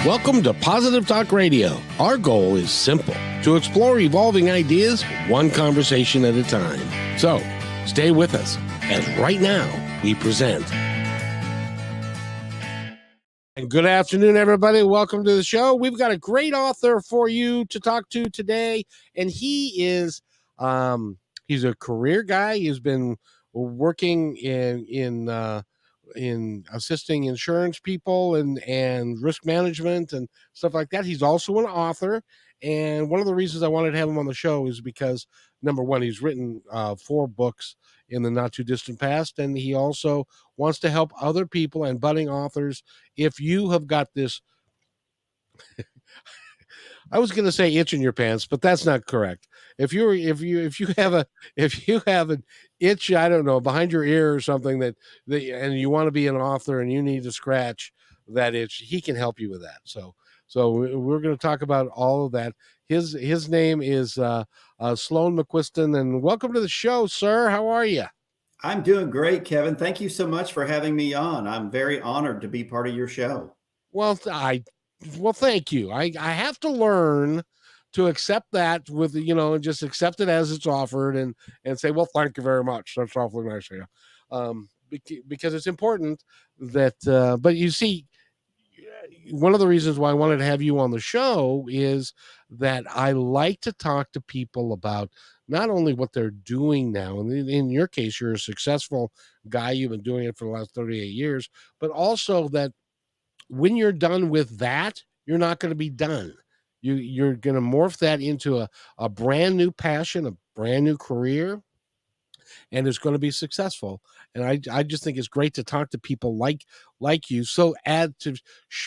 Welcome to Positive Talk Radio. Our goal is simple: to explore evolving ideas one conversation at a time. So, stay with us as right now we present. And good afternoon, everybody. Welcome to the show. We've got a great author for you to talk to today, and he is he's a career guy. He's been working in assisting insurance people and risk management and stuff like that. He's also an author. And one of the reasons I wanted to have him on the show is because, number one, he's written 4 books in the not too distant past. And he also wants to help other people and budding authors. If you have got this, I was going to say itch in your pants, but that's not correct. If you have an itch, I don't know, behind your ear or something and you want to be an author and you need to scratch that itch, he can help you with that. So we're going to talk about all of that. His name is Sloane Mcquiston, and welcome to the show, sir. How are you? I'm doing great, Kevin. Thank you so much for having me on. I'm very honored to be part of your show. Well, thank you. I have to learn to accept that with, and just accept it as it's offered and say, well, thank you very much. That's awfully nice of you. Because it's important that, but you see, one of the reasons why I wanted to have you on the show is that I like to talk to people about not only what they're doing now, and in your case, you're a successful guy, you've been doing it for the last 38 years, but also that when you're done with that, you're not going to be done. You're going to morph that into a brand new passion, a brand new career, and it's going to be successful. And I just think it's great to talk to people like you. So to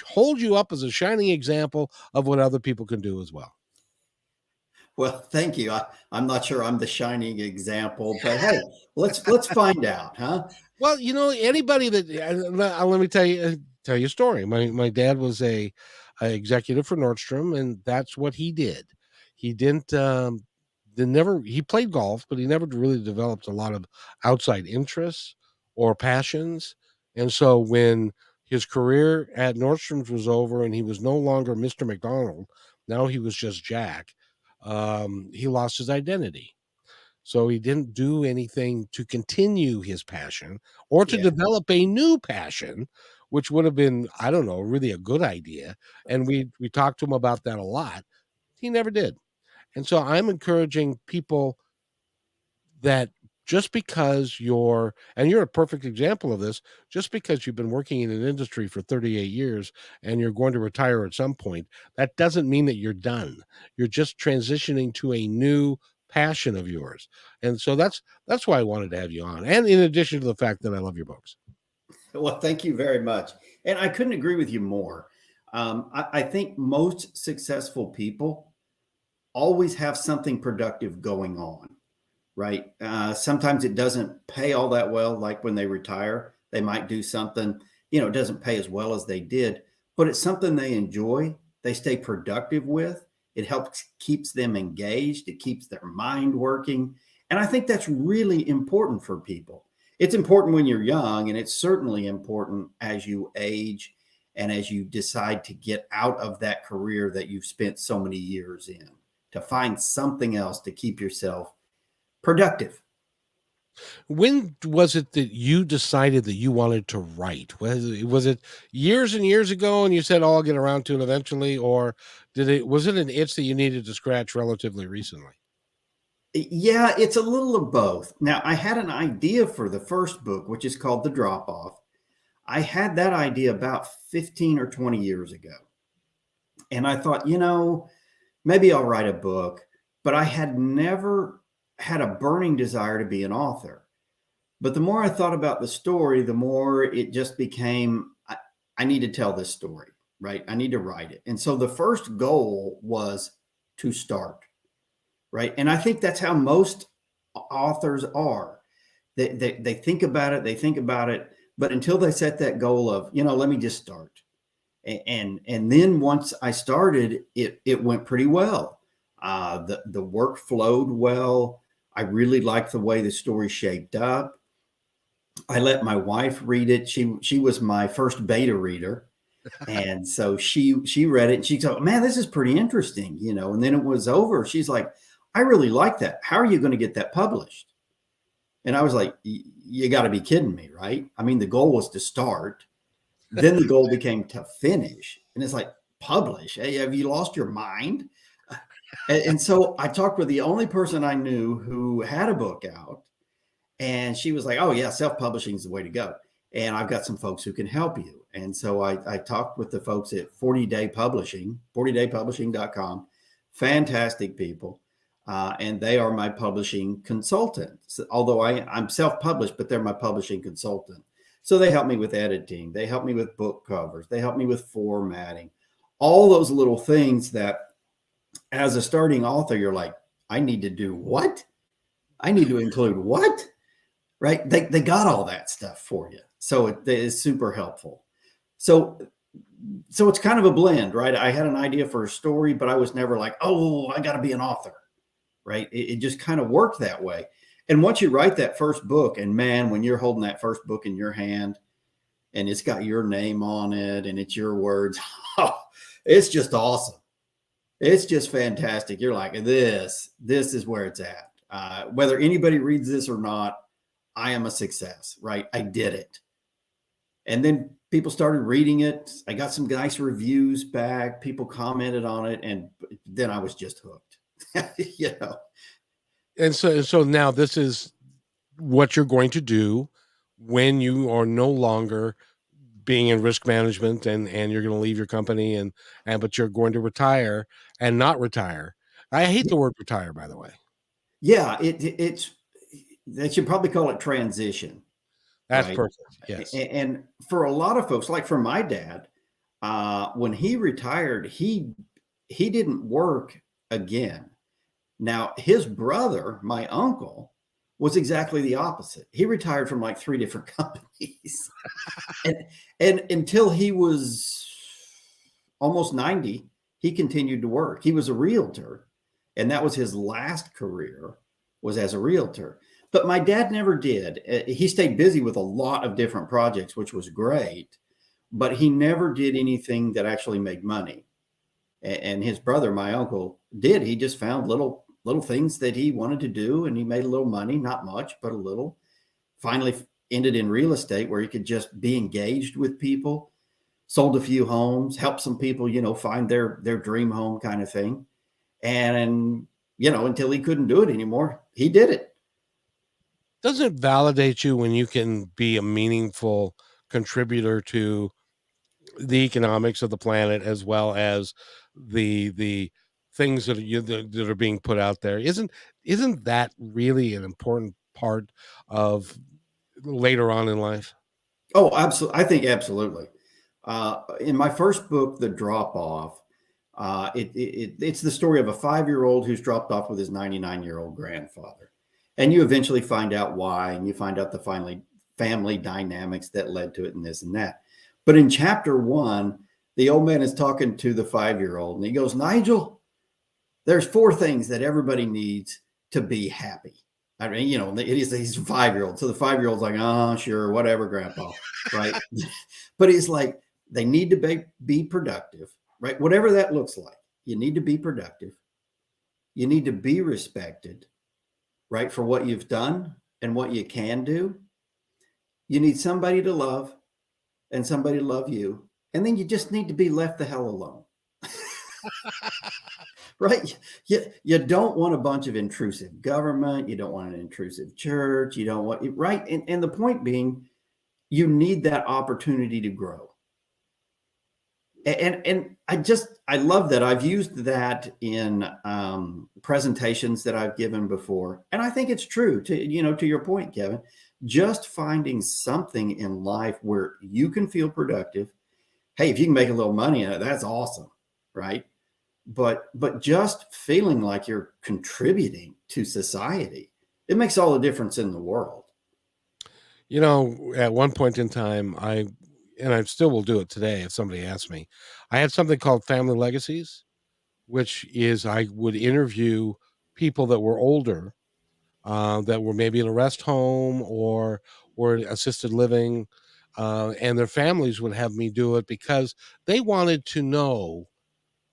hold you up as a shining example of what other people can do as well. Well, thank you. I'm not sure I'm the shining example, but hey, let's find out, huh? Well, anybody that let me tell you a story. My dad was a executive for Nordstrom, and that's what he did. He didn't he played golf, but he never really developed a lot of outside interests or passions. And so when his career at Nordstrom's was over and he was no longer Mr. McDonald, now he was just Jack, he lost his identity. So he didn't do anything to continue his passion or to develop a new passion, which would have been, I don't know, really a good idea. And we talked to him about that a lot. He never did. And so I'm encouraging people that just because you're a perfect example of this, just because you've been working in an industry for 38 years and you're going to retire at some point, that doesn't mean that you're done. You're just transitioning to a new passion of yours. And so that's why I wanted to have you on. And in addition to the fact that I love your books. Well, thank you very much. And I couldn't agree with you more. I think most successful people always have something productive going on, right? Sometimes it doesn't pay all that well. Like when they retire, they might do something, it doesn't pay as well as they did, but it's something they enjoy. They stay productive with. It keeps them engaged. It keeps their mind working. And I think that's really important for people. It's important when you're young, and it's certainly important as you age and as you decide to get out of that career that you've spent so many years in, to find something else to keep yourself productive. When was it that you decided that you wanted to write? Was it years and years ago and you said, oh, I'll get around to it eventually? Or was it an itch that you needed to scratch relatively recently? Yeah, it's a little of both. Now, I had an idea for the first book, which is called The Drop Off. I had that idea about 15 or 20 years ago. And I thought, maybe I'll write a book, but I had never had a burning desire to be an author. But the more I thought about the story, the more it just became, I need to tell this story, right? I need to write it. And so the first goal was to start, right? And I think that's how most authors are. They think about it, but until they set that goal of, let me just start. And then once I started, it went pretty well. The work flowed well. I really liked the way the story shaped up. I let my wife read it. She was my first beta reader. And so she read it and she thought, man, this is pretty interesting, you know. And then it was over. She's like, I really like that. How are you going to get that published? And I was like, you got to be kidding me, right? I mean, the goal was to start. Then the goal became to finish. And it's like, publish? Hey, have you lost your mind? And so I talked with the only person I knew who had a book out. And she was like, oh, yeah, self publishing is the way to go. And I've got some folks who can help you. And so I talked with the folks at 40-Day Publishing, 40daypublishing.com. Fantastic people. And they are my publishing consultants. Although I'm self published, but they're my publishing consultant. So they help me with editing. They help me with book covers. They help me with formatting. All those little things that, as a starting author, you're like, I need to do what? I need to include what? Right? They got all that stuff for you. So it is super helpful. So it's kind of a blend, right? I had an idea for a story, but I was never like, oh, I got to be an author, right? It just kind of worked that way. And once you write that first book, and man, when you're holding that first book in your hand and it's got your name on it and it's your words, oh, it's just awesome. It's just fantastic. You're like, this is where it's at. Whether anybody reads this or not, I am a success, right? I did it. And then people started reading it. I got some nice reviews back. People commented on it. And then I was just hooked, you know? And so now this is what you're going to do when you are no longer being in risk management and you're going to leave your company and but you're going to retire and not retire. I hate the word retire, by the way. Yeah, it's they should probably call it transition, That's right? perfect. Yes. And for a lot of folks, like for my dad, when he retired, he didn't work again. Now, his brother, my uncle, was exactly the opposite. He retired from like 3 different companies. and and until he was almost 90, he continued to work. He was a realtor, and that was his last career, was as a realtor. But my dad never did. He stayed busy with a lot of different projects, which was great, but he never did anything that actually made money. And his brother, my uncle, did. He just found little things that he wanted to do, and he made a little money, not much, but a little. Finally ended in real estate where he could just be engaged with people, sold a few homes, helped some people, you know, find their dream home kind of thing. And, you know, until he couldn't do it anymore, he did it. Doesn't it validate you when you can be a meaningful contributor to the economics of the planet as well as the things that are being put out there? Isn't that really an important part of later on in life? Oh, absolutely. I think absolutely. In my first book, The Drop Off, it's the story of a 5-year-old who's dropped off with his 99-year-old grandfather. And you eventually find out why, and you find out the family dynamics that led to it and this and that. But in chapter 1, the old man is talking to the 5-year-old and he goes, Nigel, there's 4 things that everybody needs to be happy. I mean, you know, he's a 5-year-old. So the 5-year-old's like, oh, sure, whatever, grandpa. Right. But he's like, they need to be productive, right? Whatever that looks like. You need to be productive. You need to be respected, right? For what you've done and what you can do. You need somebody to love and somebody to love you. And then you just need to be left the hell alone. Right? You don't want a bunch of intrusive government. You don't want an intrusive church. You don't want, right? And the point being, you need that opportunity to grow. And I love that. I've used that in presentations that I've given before. And I think it's true to your point, Kevin, just finding something in life where you can feel productive. Hey, if you can make a little money in it, that's awesome. Right. But just feeling like you're contributing to society, it makes all the difference in the world. At one point in time, I still will do it today if somebody asks me. I had something called Family Legacies, which is I would interview people that were older, that were maybe in a rest home or assisted living, and their families would have me do it because they wanted to know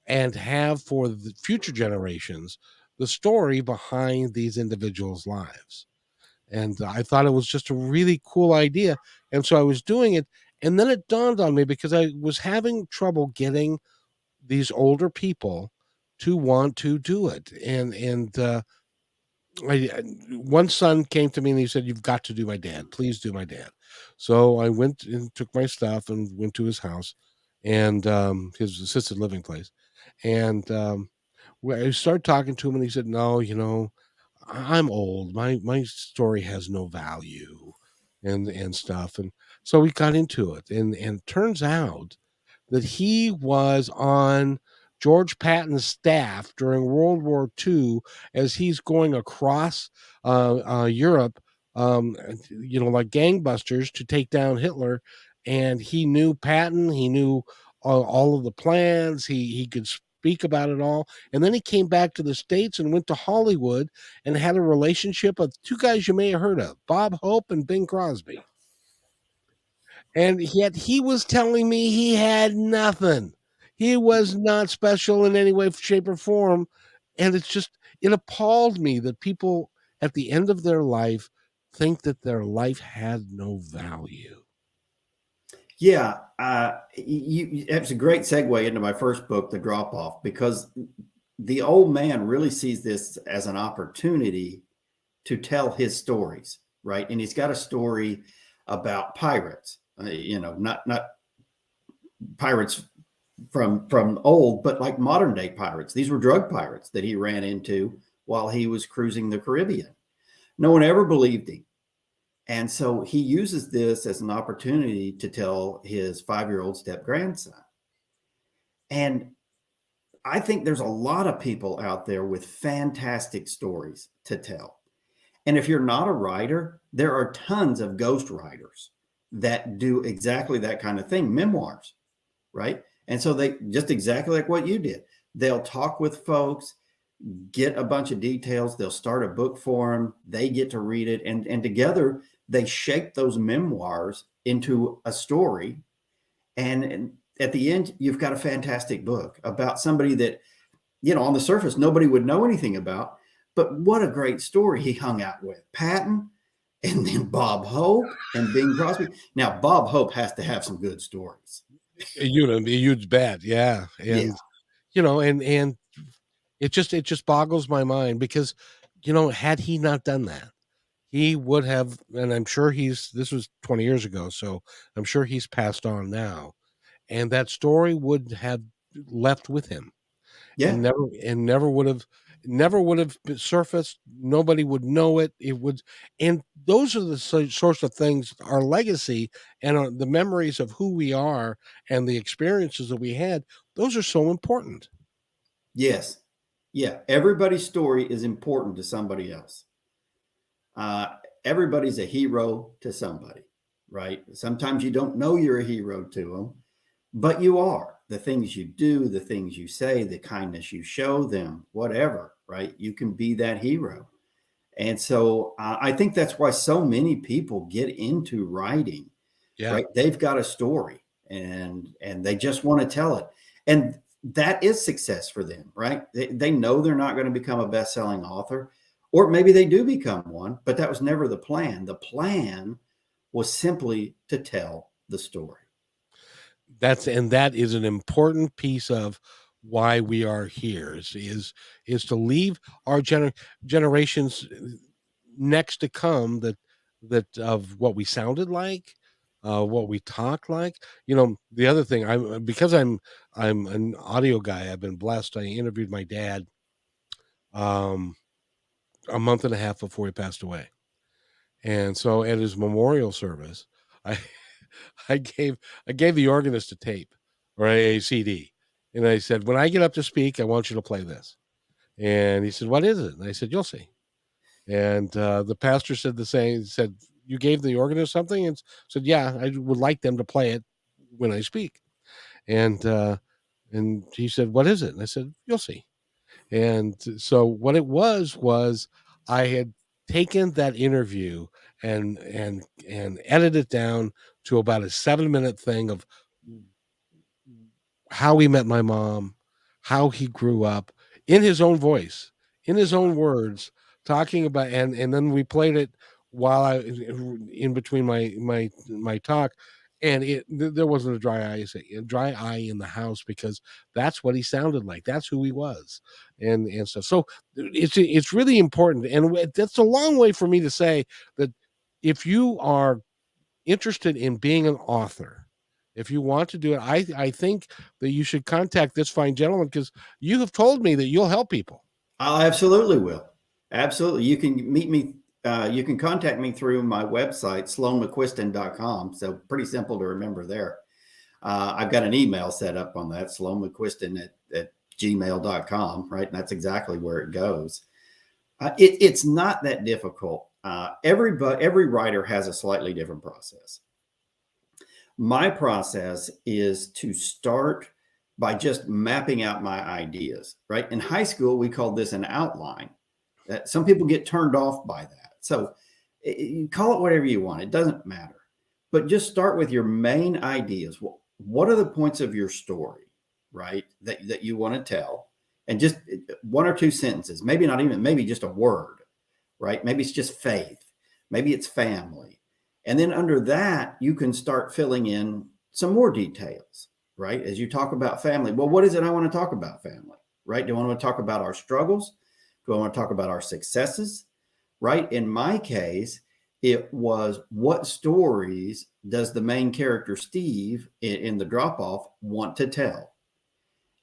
and have for the future generations the story behind these individuals' lives. And I thought it was just a really cool idea. And so I was doing it. And then it dawned on me because I was having trouble getting these older people to want to do it. One son came to me and he said, "You've got to do my dad. Please do my dad." So I went and took my stuff and went to his house and his assisted living place. And I started talking to him and he said, "No, I'm old. My story has no value and stuff." And so we got into it. And it turns out that he was on George Patton's staff during World War II as he's going across Europe, like gangbusters to take down Hitler. And he knew Patton. He knew all of the plans. He could speak about it all. And then he came back to the States and went to Hollywood and had a relationship with two guys you may have heard of, Bob Hope and Bing Crosby. And yet he was telling me he had nothing. He was not special in any way, shape, or form. And it appalled me that people at the end of their life think that their life had no value. Yeah, it's a great segue into my first book, The Drop Off, because the old man really sees this as an opportunity to tell his stories, right? And he's got a story about pirates, not pirates from old, but like modern day pirates. These were drug pirates that he ran into while he was cruising the Caribbean. No one ever believed him. And so he uses this as an opportunity to tell his 5-year-old step grandson. And I think there's a lot of people out there with fantastic stories to tell. And if you're not a writer, there are tons of ghost writers that do exactly that kind of thing, memoirs, right? And so they just exactly like what you did. They'll talk with folks, get a bunch of details, they'll start a book for them, they get to read it, and together they shape those memoirs into a story. And at the end, you've got a fantastic book about somebody that, on the surface, nobody would know anything about. But what a great story he hung out with. Patton and then Bob Hope and Bing Crosby. Now, Bob Hope has to have some good stories. You'd bet, yeah. Yeah. And it just boggles my mind because, had he not done that, he would have, and I'm sure this was 20 years ago, so I'm sure he's passed on now. And that story would have left with him and Yeah. never would have surfaced. Nobody would know it. It would, and those are the sorts of things, our legacy and the memories of who we are and the experiences that we had. Those are so important. Yes. Yeah. Everybody's story is important to somebody else. Everybody's a hero to somebody, right? Sometimes you don't know you're a hero to them, but you are. The things you do, the things you say, the kindness you show them, whatever, right? You can be that hero. And so I think that's why so many people get into writing, Yeah. right? They've got a story and they just want to tell it. And that is success for them, right? They know they're not going to become a best-selling author, or maybe they do become one, but that was never the plan. The plan was simply to tell the story. That is an important piece of why we are here is to leave our generations next to come that of what we sounded like, what we talked like. The other thing, I'm an audio guy. I've been blessed. I interviewed my dad um a month and a half before he passed away. And so at his memorial service, I I gave I gave the organist a tape or a CD, and I said, "When I get up to speak, I want you to play this." And he said, "What is it?" And I said, "You'll see." And the pastor said the same. He said, "You gave the organist something?" And said, "Yeah, I would like them to play it when I speak." And and he said, "What is it?" And I said, "You'll see." And so what it was I had taken that interview and edit it down to about a 7-minute thing of how he met my mom, how he grew up in his own voice, in his own words, talking about, and then we played it while I in between my talk, and there wasn't a dry eye in the house because that's what he sounded like. That's who he was, and so it's really important, and that's a long way for me to say that if you are interested in being an author, if you want to do it, I think that you should contact this fine gentleman because you have told me that you'll help people. I absolutely will. Absolutely. You can meet me. You can contact me through my website, sloanmcquiston.com. So pretty simple to remember there. I've got an email set up on that, sloanmcquiston at gmail.com, right? And that's exactly where it goes. It's not that difficult. Every writer has a slightly different process. My process is to start by just mapping out my ideas, right? In high school, we called this an outline. Some people get turned off by that. So you call it whatever you want. It doesn't matter. But just start with your main ideas. What are the points of your story, right? That you want to tell. And just one or two sentences, maybe not even, maybe just a word, right? Maybe it's just faith. Maybe it's family. And then under that, you can start filling in some more details, right? As you talk about family. Well, what is it I want to talk about family, right? Do I want to talk about our struggles? Do I want to talk about our successes, right? In my case, it was what stories does the main character, Steve, in the drop off want to tell?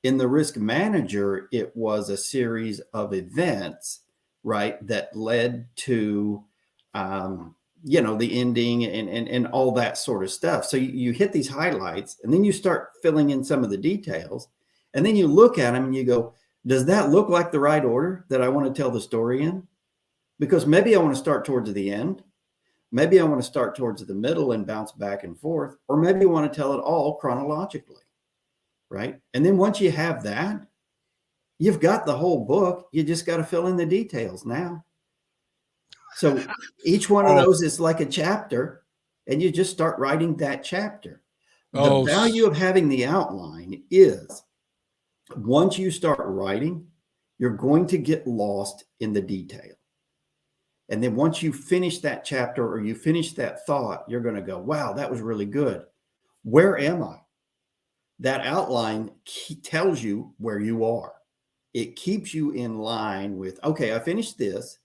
In the risk manager, it was a series of events, right, that led to, the ending and all that sort of stuff. So you hit these highlights and then you start filling in some of the details. And then you look at them and you go, does that look like the right order that I want to tell the story in? Because maybe I want to start towards the end. Maybe I want to start towards the middle and bounce back and forth. Or maybe I want to tell it all chronologically. Right. And then once you have that, you've got the whole book. You just got to fill in the details now. So each one of those is like a chapter, and you just start writing that chapter. The value of having the outline is once you start writing, you're going to get lost in the detail. And then once you finish that chapter or you finish that thought, you're going to go, wow, that was really good. Where am I? That outline tells you where you are. It keeps you in line with, okay, I finished this.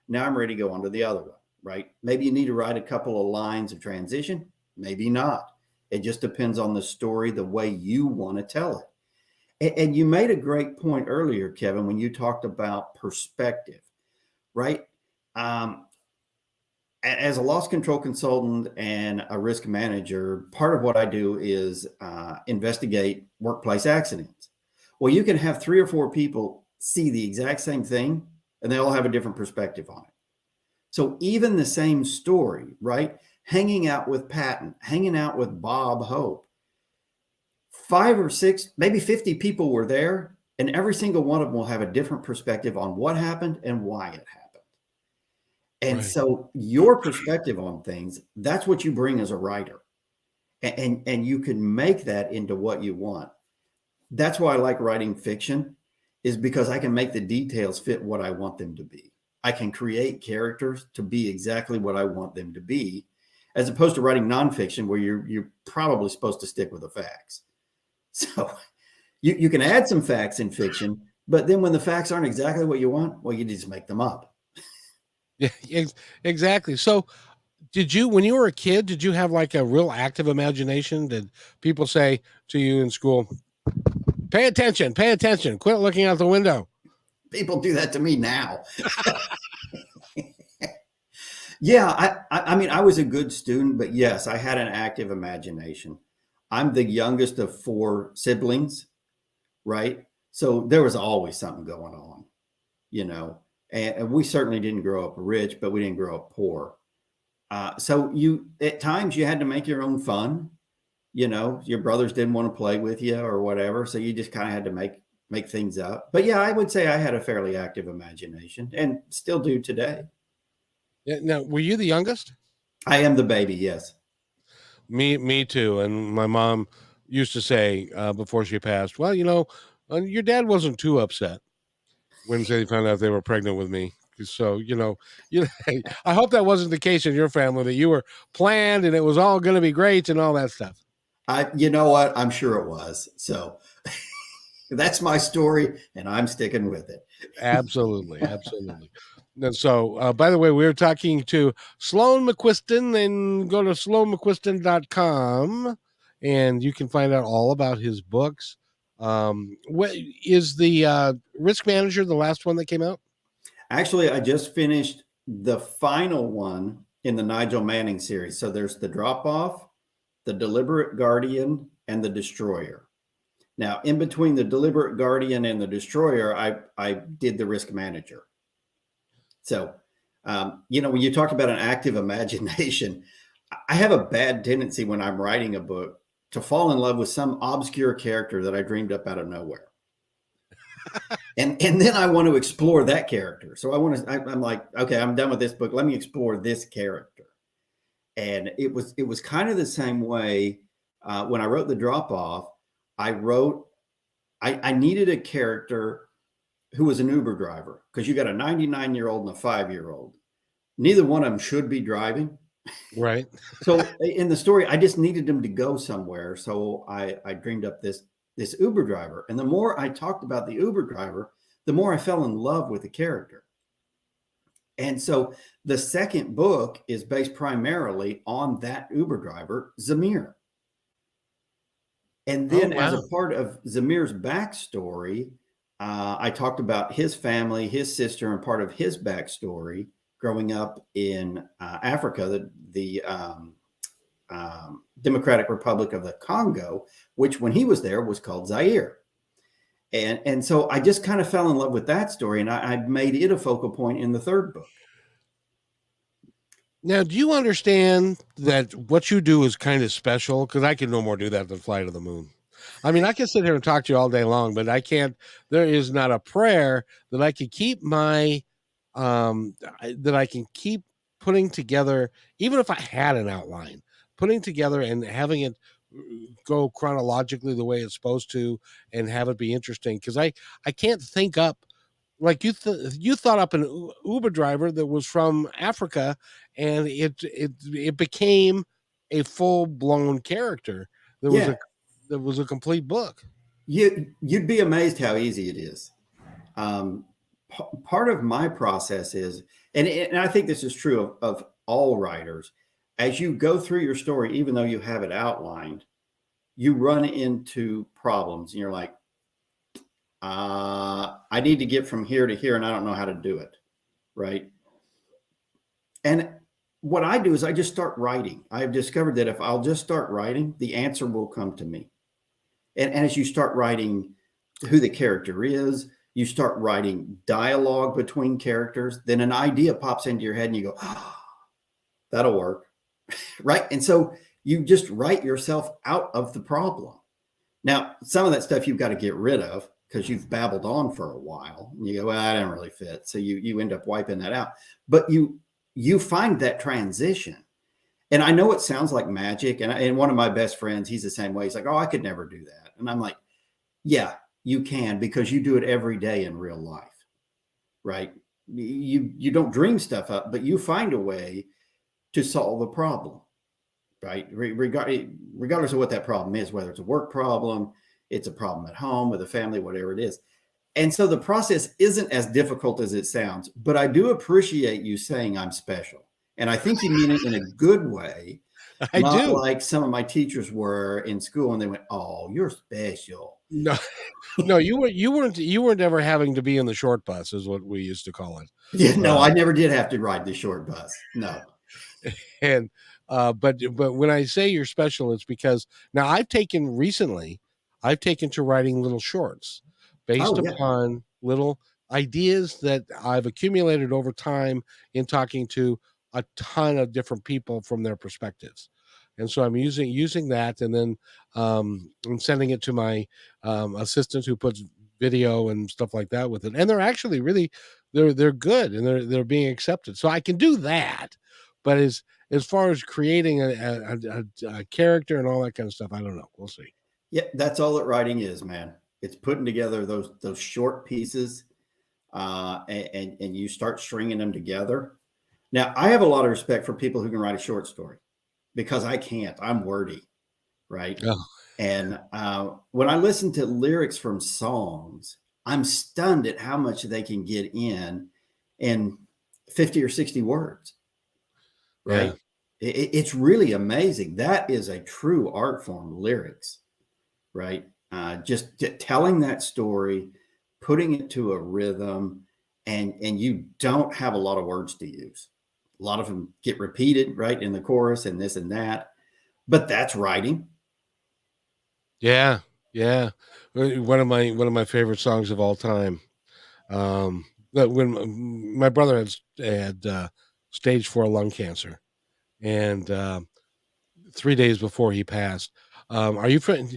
Now I'm ready to go on to the other one, right? Maybe you need to write a couple of lines of transition. Maybe not. It just depends on the story, the way you want to tell it. And you made a great point earlier, Kevin, when you talked about perspective, right? As a loss control consultant and a risk manager, part of what I do is investigate workplace accidents. Well, you can have 3 or 4 people see the exact same thing, and they all have a different perspective on it. So even the same story, right? Hanging out with Patton, hanging out with Bob Hope, 5 or 6, maybe 50 people were there, and every single one of them will have a different perspective on what happened and why it happened. And so your perspective on things, that's what you bring as a writer. And you can make that into what you want. That's why I like writing fiction, is because I can make the details fit what I want them to be. I can create characters to be exactly what I want them to be, as opposed to writing nonfiction where you're probably supposed to stick with the facts. So you can add some facts in fiction, but then when the facts aren't exactly what you want, well, you just make them up. Yeah, exactly. So when you were a kid, did you have like a real active imagination? Did people say to you in school, pay attention, quit looking out the window? People do that to me now. Yeah, I mean, I was a good student, but yes, I had an active imagination. I'm the youngest of 4 siblings, right? So there was always something going on, and we certainly didn't grow up rich, but we didn't grow up poor. So at times you had to make your own fun. Your brothers didn't want to play with you or whatever. So you just kind of had to make things up. But yeah, I would say I had a fairly active imagination and still do today. Yeah, now, were you the youngest? I am the baby. Yes. Me too. And my mom used to say before she passed, well, your dad wasn't too upset when they found out they were pregnant with me. So, I hope that wasn't the case in your family, that you were planned and it was all going to be great and all that stuff. You know what? I'm sure it was. So that's my story, and I'm sticking with it. Absolutely, absolutely. And so, by the way, we were talking to Sloane Mcquiston, and go to sloanemcquiston.com and you can find out all about his books. What is the Risk Manager, the last one that came out? Actually, I just finished the final one in the Nigel Manning series. So there's the drop off, the deliberate guardian, and the destroyer. Now, in between the deliberate guardian and the destroyer, I did the risk manager. So, when you talk about an active imagination, I have a bad tendency when I'm writing a book to fall in love with some obscure character that I dreamed up out of nowhere. And then I want to explore that character. So I'm like, okay, I'm done with this book. Let me explore this character. And it was kind of the same way when I wrote the drop off. I needed a character who was an Uber driver, because you got a 99-year-old and a 5-year-old. Neither one of them should be driving. Right. So in the story, I just needed them to go somewhere. So I dreamed up this Uber driver. And the more I talked about the Uber driver, the more I fell in love with the character. And so the second book is based primarily on that Uber driver, Zamir. And Oh, then, as wow. a part of Zamir's backstory, I talked about his family, his sister, and part of his backstory growing up in Africa, the Democratic Republic of the Congo, which when he was there was called Zaire. And so I just kind of fell in love with that story, and I made it a focal point in the third book. Now, do you understand that what you do is kind of special? Because I can no more do that than fly to the moon. I mean, I can sit here and talk to you all day long, but I can't. There is not a prayer that I can keep that I can keep putting together, even if I had an outline, putting together and having it go chronologically the way it's supposed to, and have it be interesting. Because I can't think up, like you thought up an Uber driver that was from Africa, and it became a full blown character. There was Yeah, a complete book. you'd be amazed how easy it is. Um, Part of my process is, and I think this is true of all writers, as you go through your story, even though you have it outlined, you run into problems, and you're like, I need to get from here to here, and I don't know how to do it, right? And what I do is I just start writing. I've discovered that if I'll just start writing, the answer will come to me. And as you start writing who the character is, you start writing dialogue between characters, then an idea pops into your head and you go, oh, that'll work. Right. And so you just write yourself out of the problem. Now, some of that stuff you've got to get rid of because you've babbled on for a while. And you go, well, that didn't really fit. So you end up wiping that out. But you find that transition. And I know it sounds like magic. And one of my best friends, he's the same way. He's like, oh, I could never do that. And I'm like, yeah, you can, because you do it every day in real life, right? You don't dream stuff up, but you find a way to solve a problem, right? Regardless of what that problem is, whether it's a work problem, it's a problem at home with a family, whatever it is. And so the process isn't as difficult as it sounds, but I do appreciate you saying I'm special. And I think you mean it in a good way, I not do. like some of my teachers were in school and they went, oh, you're special. No, no, you weren't ever having to be in the short bus, is what we used to call it. Yeah, no, I Uh, never did have to ride the short bus. No. and but when I say you're special, it's because now I've taken to writing little shorts based Oh, yeah. upon little ideas that I've accumulated over time in talking to a ton of different people from their perspectives. And so I'm using that, and then I'm sending it to my assistant, who puts video and stuff like that with it. And they're actually really they're good, and they're being accepted. So I can do that. But as far as creating a character and all that kind of stuff, I don't know. We'll see. Yeah, that's all that writing is, man. It's putting together those short pieces, and you start stringing them together. Now, I have a lot of respect for people who can write a short story because I can't. I'm wordy, right? Oh, And when I listen to lyrics from songs, I'm stunned at how much they can get in 50 or 60 words, yeah, right? It's really amazing. That is a true art form, lyrics, right? Just telling that story, putting it to a rhythm, and you don't have a lot of words to use. A lot of them get repeated, right, in the chorus and this and that, but that's writing. yeah, yeah. One of my favorite songs of all time. That when my brother had stage 4 lung cancer, and 3 days before he passed. Are you from?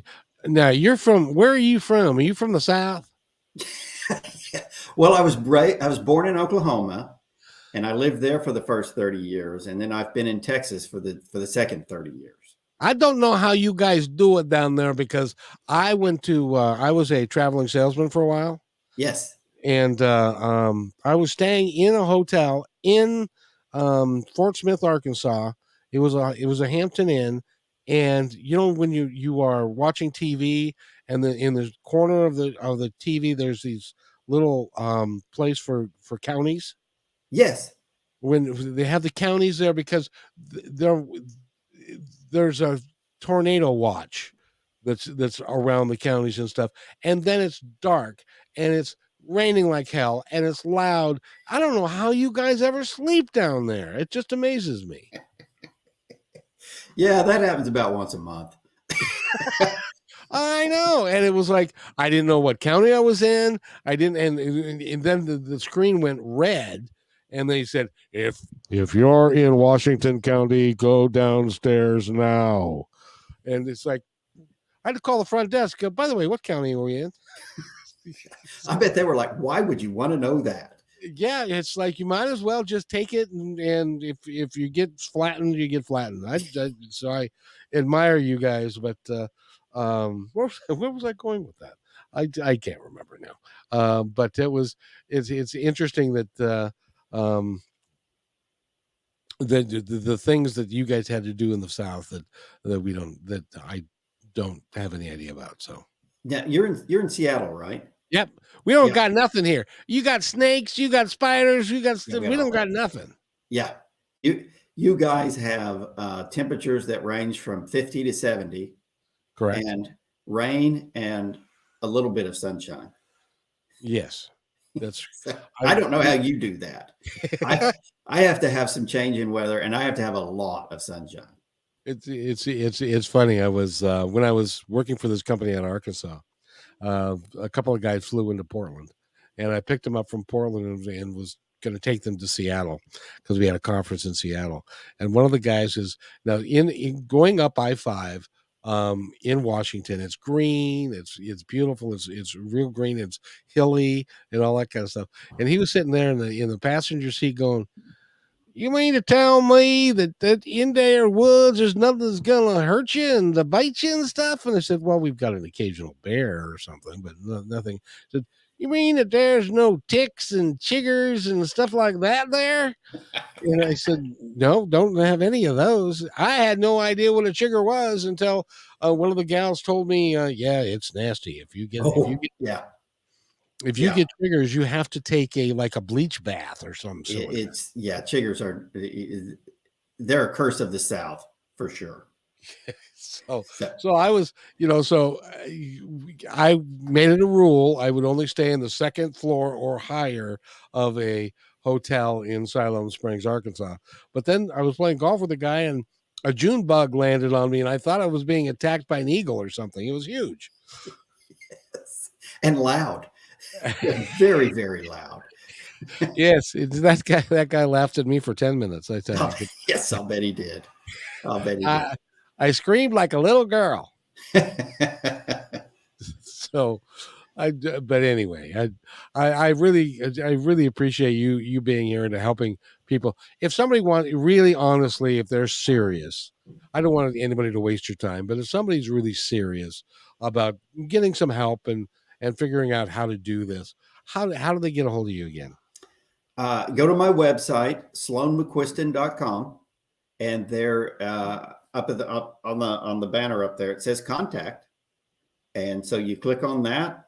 Now you're from. Where are you from? Are you from the South? Well, I was born in Oklahoma, and I lived there for the first 30 years, and then I've been in Texas for the second 30 years. I don't know how you guys do it down there because I went to. I was a traveling salesman for a while, Yes. and I was staying in a hotel in Fort Smith, Arkansas. It was a Hampton Inn, and when you are watching TV, and in the corner of the TV, there's these little place for counties. Yes. When they have the counties there, because there there's a tornado watch that's around the counties and stuff, and then it's dark and it's raining like hell and it's loud. I don't know how you guys ever sleep down there. It just amazes me. Yeah, that happens about once a month. I know, and it was like I didn't know what county I was in. I didn't, and then the screen went red, and they said, if you're in Washington County, go downstairs now. And it's like I had to call the front desk. By the way, what county are we in? I bet they were like, why would you want to know that? Yeah, it's like you might as well just take it, and if you get flattened, you get flattened. So I admire you guys, but where was I going with that? I can't remember now. But it's interesting that the things that you guys had to do in the South that I don't have any idea about. So Yeah, you're in Seattle, right? yep, we don't Yeah, got nothing here. You got snakes, you got spiders, yeah, we we got don't all got that. nothing. Yeah, you guys have temperatures that range from 50 to 70, Correct. and rain and a little bit of sunshine. Yes, that's So I. I don't know how you do that. I I have to have some change in weather, and I have to have a lot of sunshine. It's funny. I was when I was working for this company in Arkansas. A couple of guys flew into Portland, and I picked them up from Portland and was going to take them to Seattle because we had a conference in Seattle. And one of the guys is now in going up I-5 in Washington. It's green, it's beautiful, it's real green, it's hilly and all that kind of stuff. And he was sitting there in the passenger seat going, "You mean to tell me that in there woods there's nothing that's gonna hurt you and to bite you and stuff?" And I said, "Well, we've got an occasional bear or something, but nothing." I said, "You mean that there's no ticks and chiggers and stuff like that there?" And I said, "No, don't have any of those." I had no idea what a chigger was until one of the gals told me, "Yeah, it's nasty. Oh, yeah, If you yeah. get triggers, you have to take a bleach bath or some silly thing." It's yeah. Chiggers are they're a curse of the South for sure. So, So so I was, I made it a rule. I would only stay in the second floor or higher of a hotel in Siloam Springs, Arkansas. But then I was playing golf with a guy, and a June bug landed on me, and I thought I was being attacked by an eagle or something. It was huge. and loud, very very loud. Yes, that guy. That guy laughed at me for 10 minutes. I tell you, but Yes, I'll bet he did. I'll bet he did. I screamed like a little girl. So but anyway, I really appreciate you being here and helping people. If somebody wants really honestly, if they're serious, I don't want anybody to waste your time, but if somebody's really serious about getting some help and figuring out how to do this, how do they get a hold of you again? Go to my website, sloanemcquiston.com, and there up at the up on the banner up there, it says contact. And so you click on that,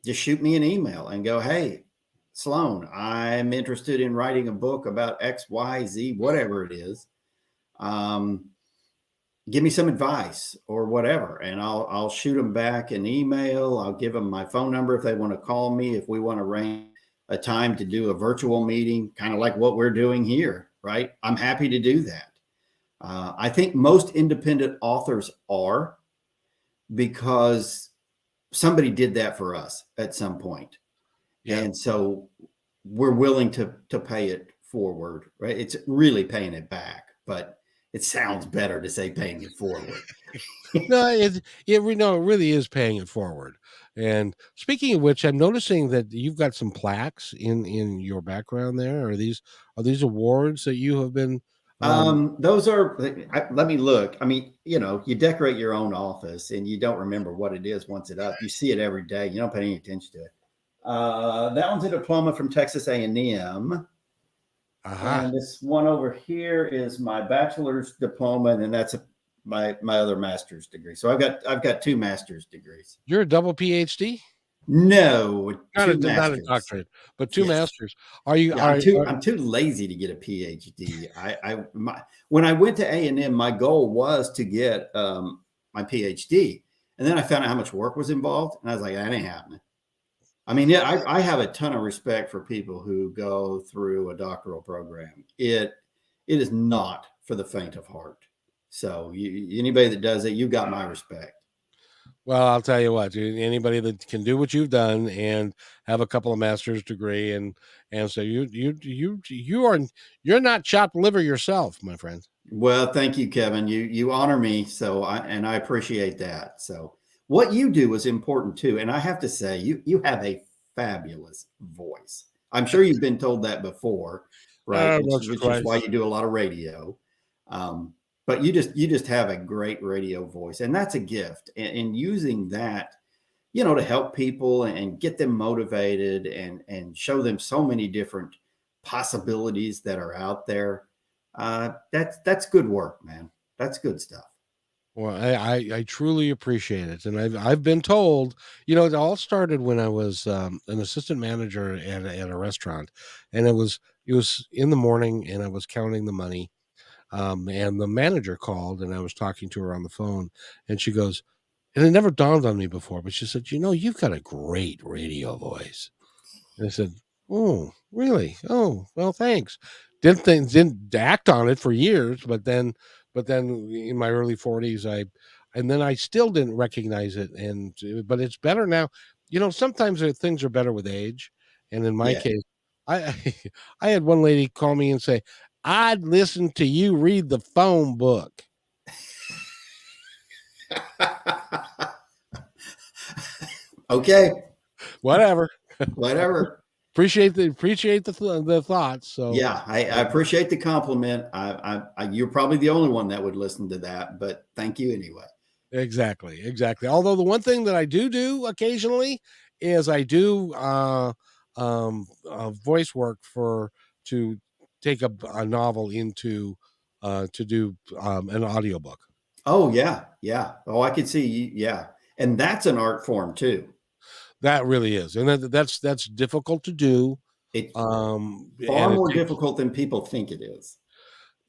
just shoot me an email and go, hey, Sloan, I'm interested in writing a book about X, Y, Z, whatever it is. Um, Give me some advice or whatever, and I'll shoot them back an email. I'll give them my phone number if they want to call me. If we want to arrange a time to do a virtual meeting, kind of like what we're doing here, right? I'm happy to do that. I think most independent authors are, because somebody did that for us at some point. Yeah. And so we're willing to pay it forward, right? It's really paying it back, but it sounds better to say paying it forward. No, it really is paying it forward. And speaking of which, I'm noticing that you've got some plaques in your background there. Are these awards that you have been Those are, let me look. I mean, you decorate your own office and you don't remember what it is once it's up. You see it every day. You don't pay any attention to it. That one's a diploma from Texas A&M. aha. And this one over here is my bachelor's diploma, and then that's my other master's degree. So I've got two master's degrees. You're a double PhD? No, Not two a masters. doctorate, but two Yes. masters. Are you Yeah, I'm too lazy to get a PhD. When I went to A&M, my goal was to get my PhD, and then I found out how much work was involved, and I was like, that ain't happening. I mean, yeah, I have a ton of respect for people who go through a doctoral program. It is not for the faint of heart. So anybody that does it, you got my respect. Well, I'll tell you what, dude, anybody that can do what you've done and have a couple of master's degree and so you're not chopped liver yourself, my friend. Well, thank you, Kevin. You honor me, so I appreciate that. So what you do is important too, and I have to say, you have a fabulous voice. I'm sure you've been told that before, right? Once or Which is why twice. you do a lot of radio. Um, but you just have a great radio voice, and that's a gift. And using that, to help people and get them motivated and show them so many different possibilities that are out there. That's good work, man. That's good stuff. Well, I truly appreciate it, and I've been told, it all started when I was an assistant manager at a restaurant, and it was in the morning, and I was counting the money, and the manager called, and I was talking to her on the phone, and she goes, and it never dawned on me before, but she said, you've got a great radio voice. And I said, "Oh, really? Oh, well, thanks." Didn't act on it for years, but then in my early 40s, and then I still didn't recognize it, but it's better now. Sometimes things are better with age, and in my Yeah. case, I I had one lady call me and say, "I'd listen to you read the phone book." Okay. Whatever. Whatever. Appreciate the thoughts. So Yeah, I appreciate the compliment. You're probably the only one that would listen to that, but thank you anyway. exactly, exactly. Although the one thing that I do occasionally is I do voice work for to take a novel into to do an audiobook. Oh yeah, yeah. Oh, I could see. Yeah, and that's an art form too. That really is, and that's difficult to do. It's far And it more takes difficult than people think it is.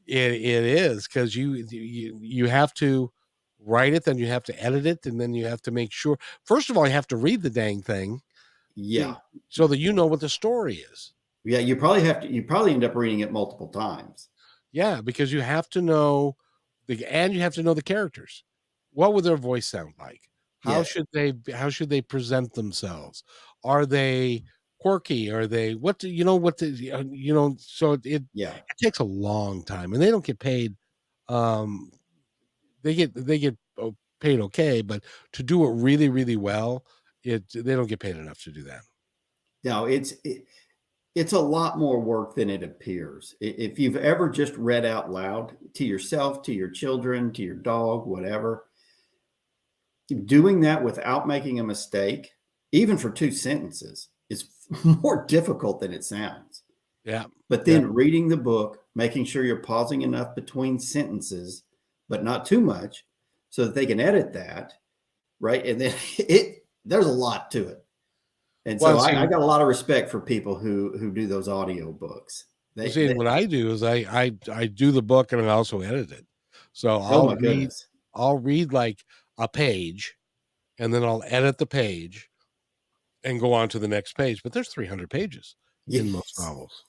it is because you have to write it, then you have to edit it, and then you have to make sure. First of all, you have to read the dang thing to, Yeah, so that you know what the story is. yeah. You probably end up reading it multiple times. Yeah, because you have to know and you have to know the characters. What would their voice sound like? How Yes. should they present themselves? Are they quirky? Are they what do you know what the so Yeah. it takes a long time and they don't get paid. um they get paid okay, but to do it really really well, they don't get paid enough to do that. No, it's a lot more work than it appears. If you've ever just read out loud to yourself, to your children, to your dog, whatever, doing that without making a mistake, even for 2 sentences, is more difficult than it sounds. Yeah. But Yeah. then reading the book, making sure you're pausing enough between sentences, but not too much, so that they can edit that, right? And then there's a lot to it. And Well, so see, I got a lot of respect for people who do those audio books. see, what I do is I do the book and I also edit it. So Oh my goodness. I'll read like a page, and then I'll edit the page and go on to the next page. But there's 300 pages in most Yes. novels.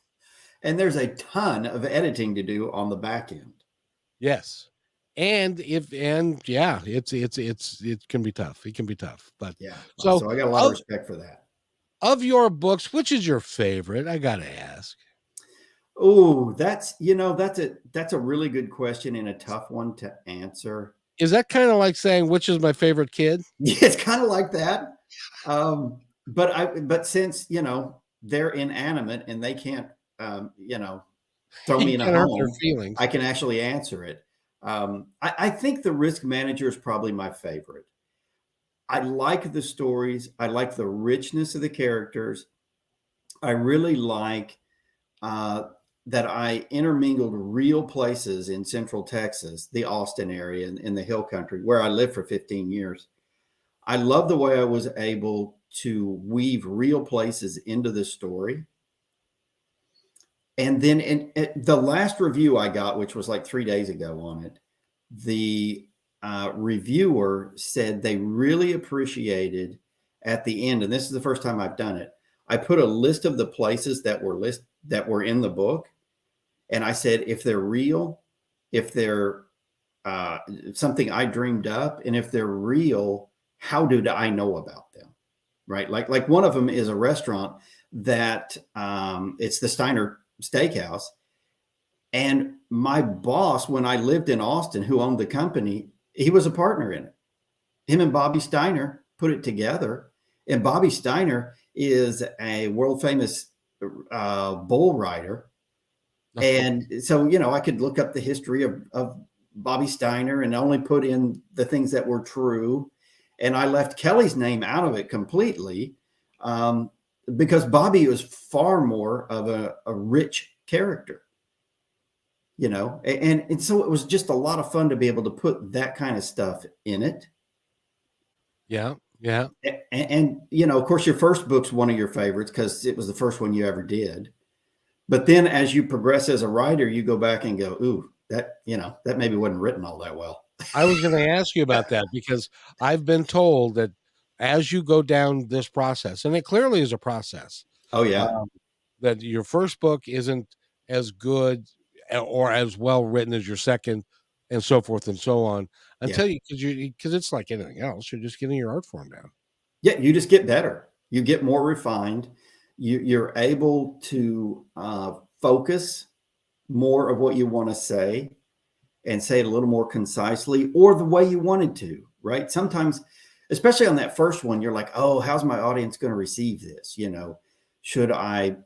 And there's a ton of editing to do on the back end. Yes. And yeah, it can be tough. It can be tough. But Yeah. so So I got a lot of of respect for that. of your books, which is your favorite? I gotta ask. Oh, that's a really good question and a tough one to answer. Is that kind of like saying which is my favorite kid? Yeah, it's kind of like that. But since they're inanimate and they can't throw You me in a can't hurt their home, feelings. I can actually answer it. I think The Risk Manager is probably my favorite. I like the stories. I like the richness of the characters. I really like uh, that I intermingled real places in Central Texas, the Austin area, and in the Hill Country, where I lived for 15 years. I love the way I was able to weave real places into the story. And then in the last review I got, which was like 3 days ago on it, the reviewer said they really appreciated at the end, and this is the first time I've done it. I put a list of the places that were in the book, and I said if they're real, if they're something I dreamed up, and if they're real, how did I know about them? Right? Like one of them is a restaurant that it's the Steiner Steakhouse, and my boss, when I lived in Austin, who owned the company, he was a partner in it. Him and Bobby Steiner put it together. And Bobby Steiner is a world famous bull rider. And so, I could look up the history of Bobby Steiner and only put in the things that were true. And I left Kelly's name out of it completely because Bobby was far more of a rich character. And so it was just a lot of fun to be able to put that kind of stuff in it. Yeah. Yeah. And of course, your first book's one of your favorites because it was the first one you ever did. But then as you progress as a writer, you go back and go, ooh, that maybe wasn't written all that well. I was going to ask you about that because I've been told that as you go down this process, and it clearly is a process, Oh, yeah. that your first book isn't as good or as well written as your second, and so forth and so on, Yeah. until because it's like anything else, you're just getting your art form down. Yeah. You just get better. You get more refined. You're able to focus more of what you want to say and say it a little more concisely or the way you wanted to, right? Sometimes, especially on that first one, you're like, oh, how's my audience going to receive this? Should I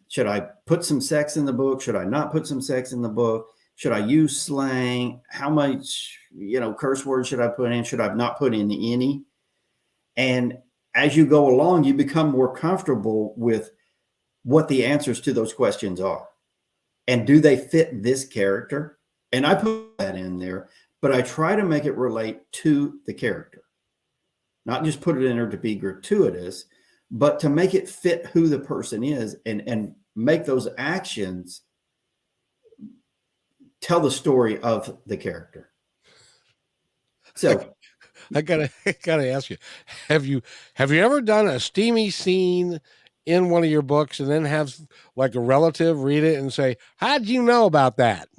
put some sex in the book? Should I not put some sex in the book? Should I use slang? How much, curse words should I put in? Should I not put in any? And as you go along, you become more comfortable with what the answers to those questions are. And do they fit this character? And I put that in there, but I try to make it relate to the character, not just put it in there to be gratuitous, but to make it fit who the person is and make those actions tell the story of the character. So I gotta ask you, have you ever done a steamy scene in one of your books and then have like a relative read it and say, how'd you know about that?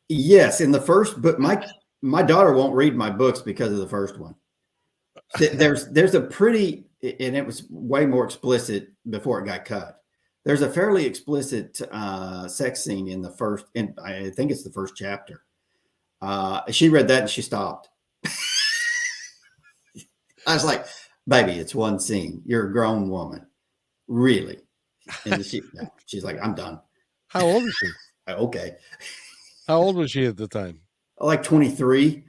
yes, in the first book, my daughter won't read my books because of the first one. There's a pretty, and it was way more explicit before it got cut. There's a fairly explicit sex scene in the first, and I think it's the first chapter. She read that and she stopped. I was like, baby, it's one scene. You're a grown woman. Really? And she's like, I'm done. How old is she? Okay. How old was she at the time? Like 23.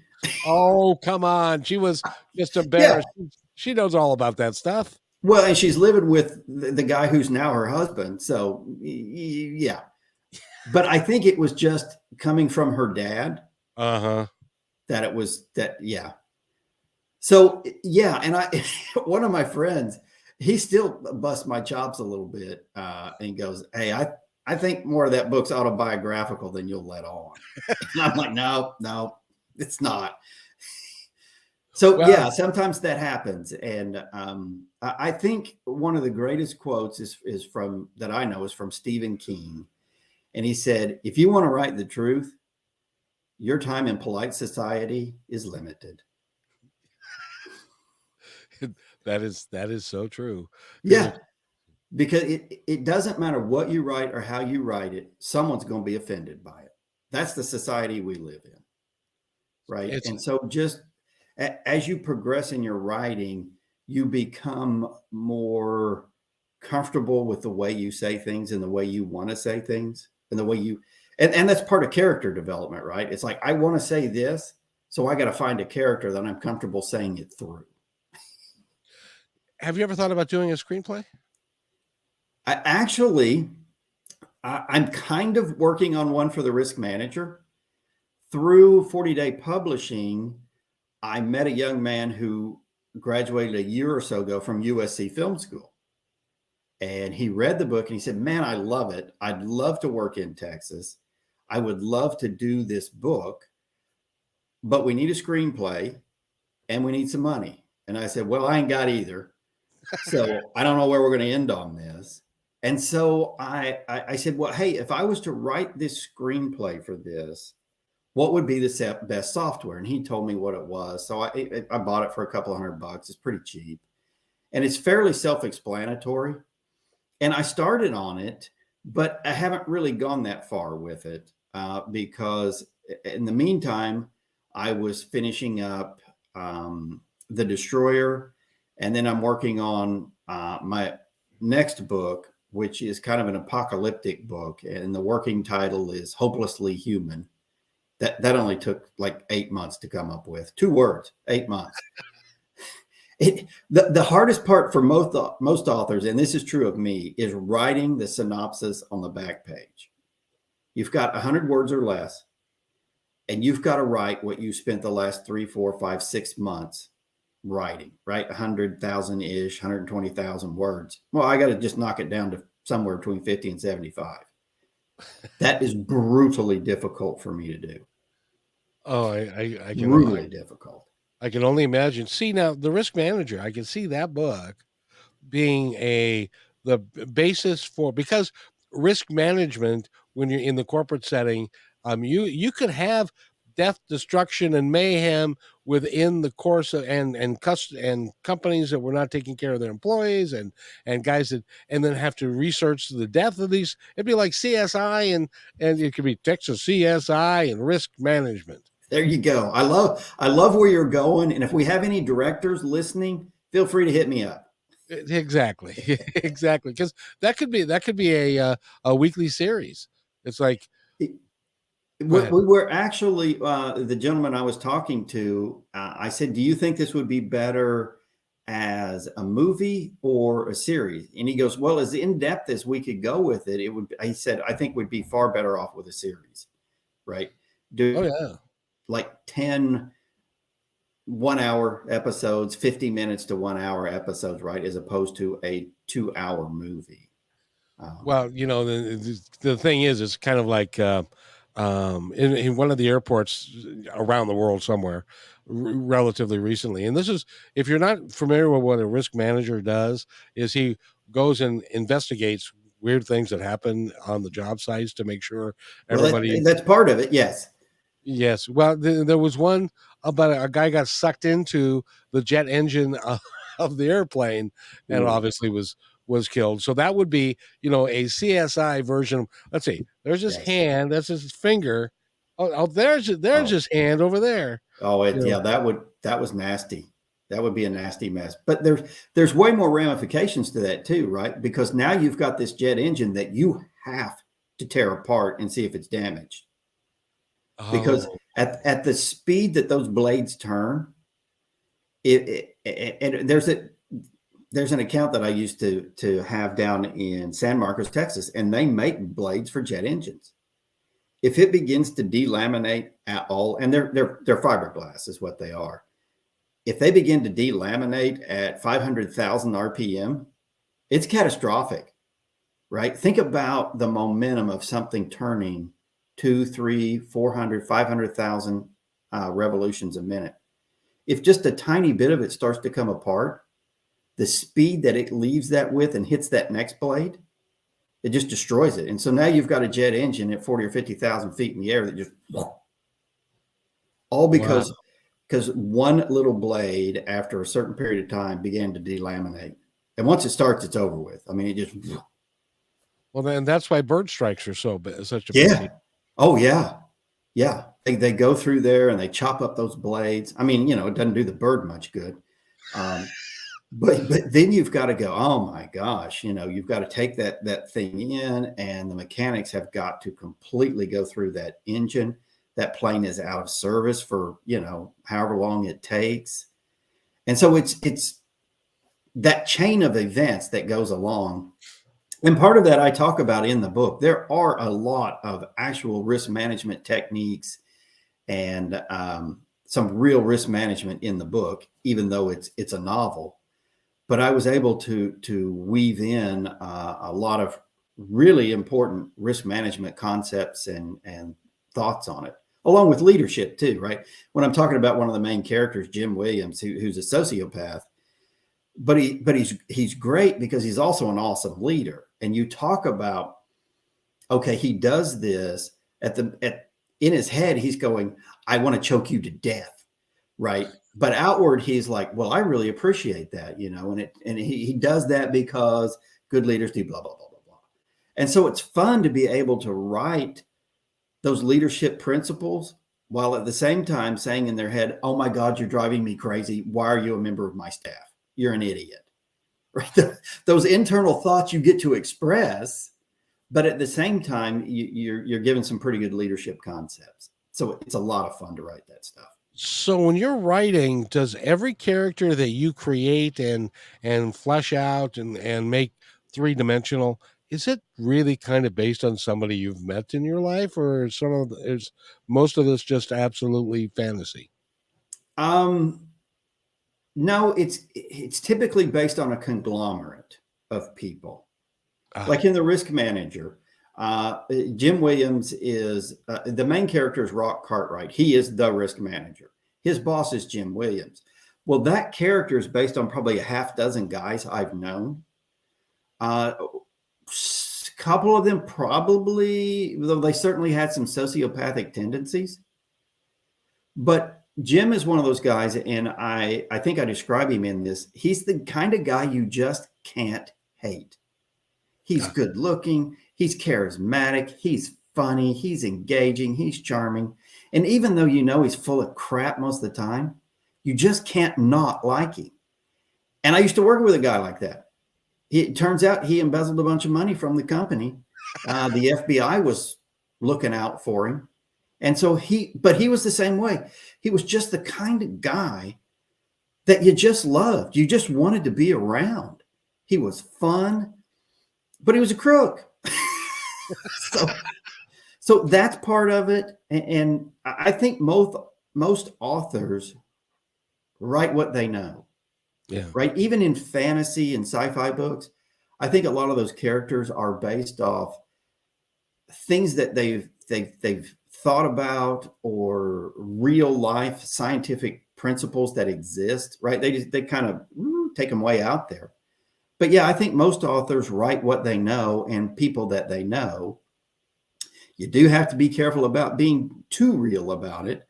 Oh, come on. She was just Yeah. embarrassed. She knows all about that stuff. Well, and she's living with the guy who's now her husband. So, yeah. But I think it was just coming from her dad Uh-huh. that it was that, yeah. So, yeah. And one of my friends, he still busts my chops a little bit and goes, hey, I think more of that book's autobiographical than you'll let on. And I'm like, no, it's not. So Well, yeah, sometimes that happens, and I think one of the greatest quotes is from that I know is from Stephen King, and he said, "If you want to write the truth, your time in polite society is limited." that is so true. Because Yeah, because it doesn't matter what you write or how you write it, someone's going to be offended by it. That's the society we live in, right? it's And so just as you progress in your writing, you become more comfortable with the way you say things and the way you want to say things and the way you and that's part of character development, right? It's like I want to say this, so I got to find a character that I'm comfortable saying it through. Have you ever thought about doing a screenplay? I'm kind of working on one for the Risk Manager through 40 Day Publishing. I met a young man who graduated a year or so ago from USC Film School. And he read the book and he said, man, I love it. I'd love to work in Texas. I would love to do this book, but we need a screenplay and we need some money. And I said, well, I ain't got either. So I don't know where we're going to end on this. And so I said, well, hey, if I was to write this screenplay for this, what would be the best software? And he told me what it was. So I bought it for a couple of $100. It's pretty cheap. And it's fairly self-explanatory. And I started on it, but I haven't really gone that far with it because in the meantime, I was finishing up The Destroyer. And then I'm working on my next book, which is kind of an apocalyptic book. And the working title is Hopelessly Human. That only took like 8 months to come up with. 2 words, 8 months. The hardest part for most authors, and this is true of me, is writing the synopsis on the back page. You've got 100 words or less, and you've got to write what you spent the last 3, 4, 5, 6 months writing, right? 100,000-ish, 120,000 words. Well, I got to just knock it down to somewhere between 50 and 75. That is brutally difficult for me to do. Oh, I Brutally difficult. I can only imagine. See, now the Risk Manager, I can see that book being the basis for, because risk management, when you're in the corporate setting, you could have death, destruction, and mayhem within the course of, and companies that were not taking care of their employees, and guys that, and then have to research the death of these. It'd be like CSI, and it could be Texas CSI and risk management. There you go. I love where you're going. And if we have any directors listening, feel free to hit me up. Exactly, exactly. Because that could be a weekly series. It's like, go ahead. We were actually the gentleman I was talking to. I said, "Do you think this would be better as a movie or a series?" And he goes, "Well, as in depth as we could go with it, it would." He said, "I think we'd be far better off with a series, right? Oh Do yeah. like 10 1 hour episodes, 50 minutes to 1 hour episodes, right? As opposed to a 2 hour movie." Well, the thing is, it's kind of like in one of the airports around the world somewhere, relatively recently. And this is, if you're not familiar with what a risk manager does, is he goes and investigates weird things that happen on the job sites to make sure Well, everybody. that's part of it. Yes. Yes. Well, there was one about a guy got sucked into the jet engine of the airplane, and Ooh, obviously was killed. So that would be, a CSI version. Let's see. There's his yes. hand. That's his finger. Oh, there's Oh, his hand over there. oh, You know. yeah. That was nasty. That would be a nasty mess. But there's way more ramifications to that too, right? Because now you've got this jet engine that you have to tear apart and see if it's damaged. Because Oh, at the speed that those blades turn, and there's an account that I used to have down in San Marcos, Texas, and they make blades for jet engines. If it begins to delaminate at all, and they're fiberglass is what they are. If they begin to delaminate at 500,000 RPM, it's catastrophic, right? Think about the momentum of something turning 2, 3, 400, 500,000 revolutions a minute. If just a tiny bit of it starts to come apart, the speed that it leaves that with and hits that next blade, it just destroys it. And so now you've got a jet engine at 40 or 50,000 feet in the air that just all wow. because one little blade after a certain period of time began to delaminate. And once it starts, it's over with. I mean, it just Well, then that's why bird strikes are such a big deal. yeah. Oh yeah. Yeah. They go through there and they chop up those blades. I mean, it doesn't do the bird much good. But then you've got to go, oh my gosh, you've got to take that thing in, and the mechanics have got to completely go through that engine. That plane is out of service for, however long it takes. And so it's that chain of events that goes along. And part of that I talk about in the book. There are a lot of actual risk management techniques and some real risk management in the book, even though it's a novel. But I was able to weave in a lot of really important risk management concepts and thoughts on it, along with leadership too, right? When I'm talking about one of the main characters, Jim Williams, who's a sociopath, but he's great because he's also an awesome leader. And you talk about, okay, he does this in his head, he's going, I want to choke you to death, right? But outward, he's like, well, I really appreciate that, and he does that because good leaders do blah, blah, blah, blah, blah. And so it's fun to be able to write those leadership principles while at the same time saying in their head, oh my God, you're driving me crazy. Why are you a member of my staff? You're an idiot, right? Those internal thoughts you get to express, but at the same time, you're given some pretty good leadership concepts. So it's a lot of fun to write that stuff. So when you're writing, does every character that you create and flesh out and make three-dimensional, is it really kind of based on somebody you've met in your life, or is most of this just absolutely fantasy? Um, no, it's typically based on a conglomerate of people. Ah, Like in The Risk Manager, Jim Williams is the main character is Rock Cartwright. He is the risk manager. His boss is Jim Williams. Well, that character is based on probably a half dozen guys I've known. A couple of them probably, though they certainly had some sociopathic tendencies. But Jim is one of those guys, and I think I describe him in this. He's the kind of guy you just can't hate. He's ah. good looking, he's charismatic, he's funny, he's engaging, he's charming. And even though he's full of crap most of the time, you just can't not like him. And I used to work with a guy like that. It turns out he embezzled a bunch of money from the company. The FBI was looking out for him. And so but he was the same way. He was just the kind of guy that you just loved. You just wanted to be around. He was fun, but he was a crook. so, so that's part of it. And I think most authors write what they know, Yeah. right? Even in fantasy and sci-fi books, I think a lot of those characters are based off things that they've thought about, or real life scientific principles that exist, right? They kind of take them way out there. But yeah, I think most authors write what they know and people that they know. You do have to be careful about being too real about it,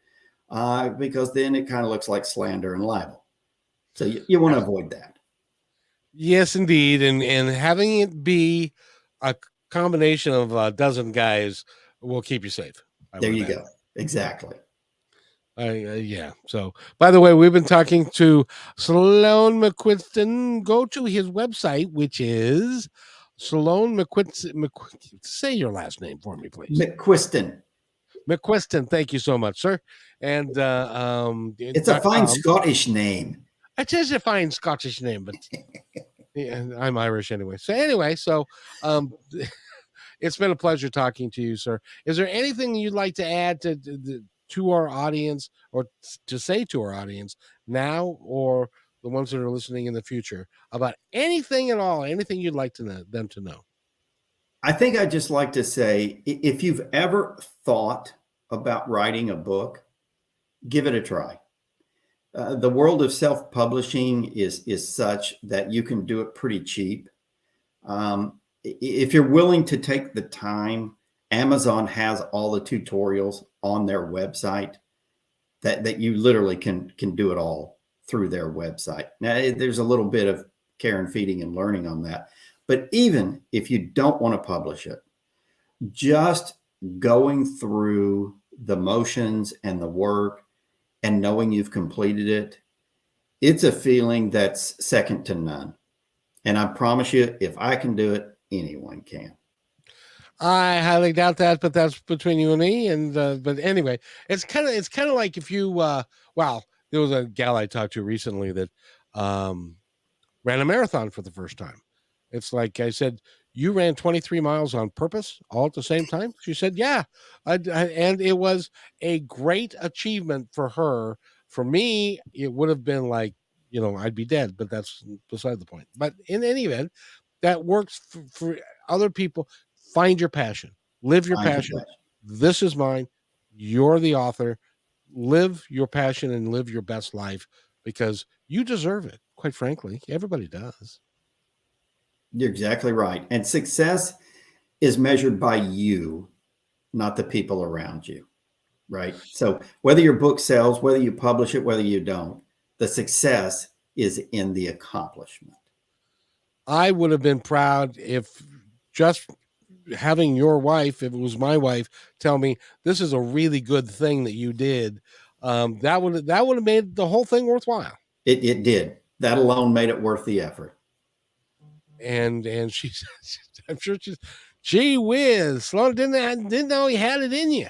because then it kind of looks like slander and libel. So you want to avoid that. Yes, indeed, and having it be a combination of a dozen guys will keep you safe, I There would you imagine. go. Exactly. Yeah. So, by the way, we've been talking to Sloane Mcquiston. Go to his website, which is Sloane Mcquiston. Say your last name for me, please. McQuiston. McQuiston. Thank you so much, sir. And It's a fine .com. Scottish name. It is a fine Scottish name, but yeah, I'm Irish anyway. So um, it's been a pleasure talking to you, sir. Is there anything you'd like to add to our audience, or to say to our audience now, or the ones that are listening in the future, about anything at all, anything you'd like them to know? I think I'd just like to say, if you've ever thought about writing a book, give it a try. The world of self-publishing is such that you can do it pretty cheap. If you're willing to take the time, Amazon has all the tutorials on their website that you literally can do it all through their website. Now, there's a little bit of care and feeding and learning on that. But even if you don't want to publish it, just going through the motions and the work and knowing you've completed it, it's a feeling that's second to none. And I promise you, if I can do it, anyone can. I highly doubt that, but that's between you and me. And but anyway, it's kind of like if you there was a gal I talked to recently that ran a marathon for the first time. It's like I said, you ran 23 miles on purpose all at the same time. She said, yeah. And it was a great achievement for her. For me, it would have been like, I'd be dead, but that's beside the point. But in any event, that works for other people. Find your passion, live your passion. This is mine. You're the author. Live your passion and live your best life, because you deserve it. Quite frankly, everybody does. You're exactly right. And success is measured by you, not the people around you, right? So whether your book sells, whether you publish it, whether you don't, the success is in the accomplishment. I would have been proud if just having your wife, if it was my wife, tell me this is a really good thing that you did. That would have made the whole thing worthwhile. It did. That alone made it worth the effort. And she, I'm sure she's, gee whiz, Sloan didn't know he had it in you,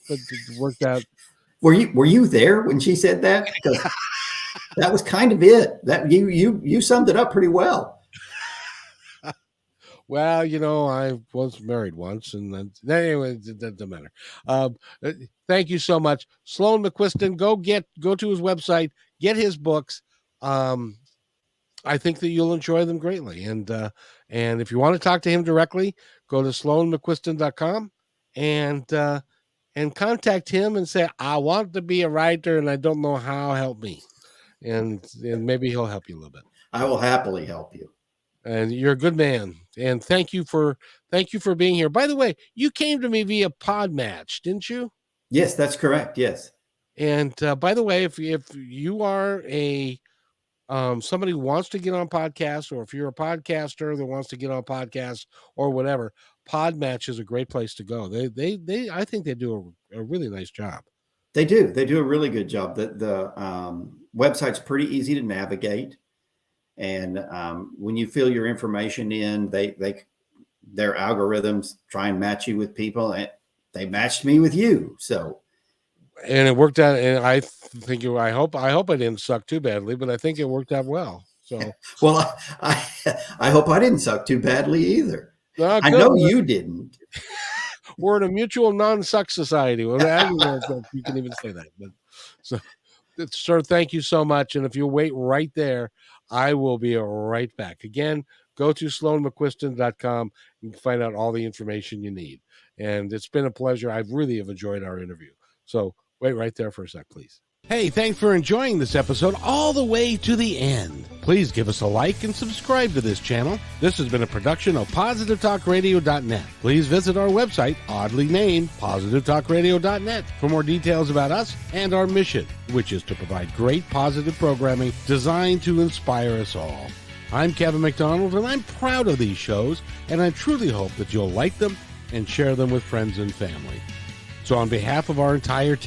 but it worked out. Were you there when she said that? Because that was kind of it. That you summed it up pretty well. Well, I was married once, and then anyway, it doesn't matter. Thank you so much, Sloane Mcquiston. Go to his website, get his books. I think that you'll enjoy them greatly. And if you want to talk to him directly, go to sloanemcquiston.com and contact him and say, I want to be a writer and I don't know how, help me. And maybe he'll help you a little bit. I will happily help you. And you're a good man. And thank you for being here. By the way, you came to me via Podmatch, didn't you? Yes, that's correct. Yes. And by the way, if you are somebody who wants to get on podcasts, or if you're a podcaster that wants to get on podcasts or whatever, Podmatch is a great place to go. They I think they do a really nice job. They do a really good job. The website's pretty easy to navigate. And when you fill your information in, their algorithms try and match you with people, and they matched me with you. So, and it worked out. And I think I hope I didn't suck too badly, but I think it worked out well. So, well, I hope I didn't suck too badly either. I know you didn't. We're in a mutual non-suck society. Well, I don't know if you can even say that, but so, sir, thank you so much. And if you wait right there, I will be right back. Again, go to sloanemcquiston.com and find out all the information you need. And it's been a pleasure. I really have enjoyed our interview. So wait right there for a sec, please. Hey, thanks for enjoying this episode all the way to the end. Please give us a like and subscribe to this channel. This has been a production of PositiveTalkRadio.net. Please visit our website, oddly named PositiveTalkRadio.net, for more details about us and our mission, which is to provide great positive programming designed to inspire us all. I'm Kevin McDonald, and I'm proud of these shows, and I truly hope that you'll like them and share them with friends and family. So on behalf of our entire team,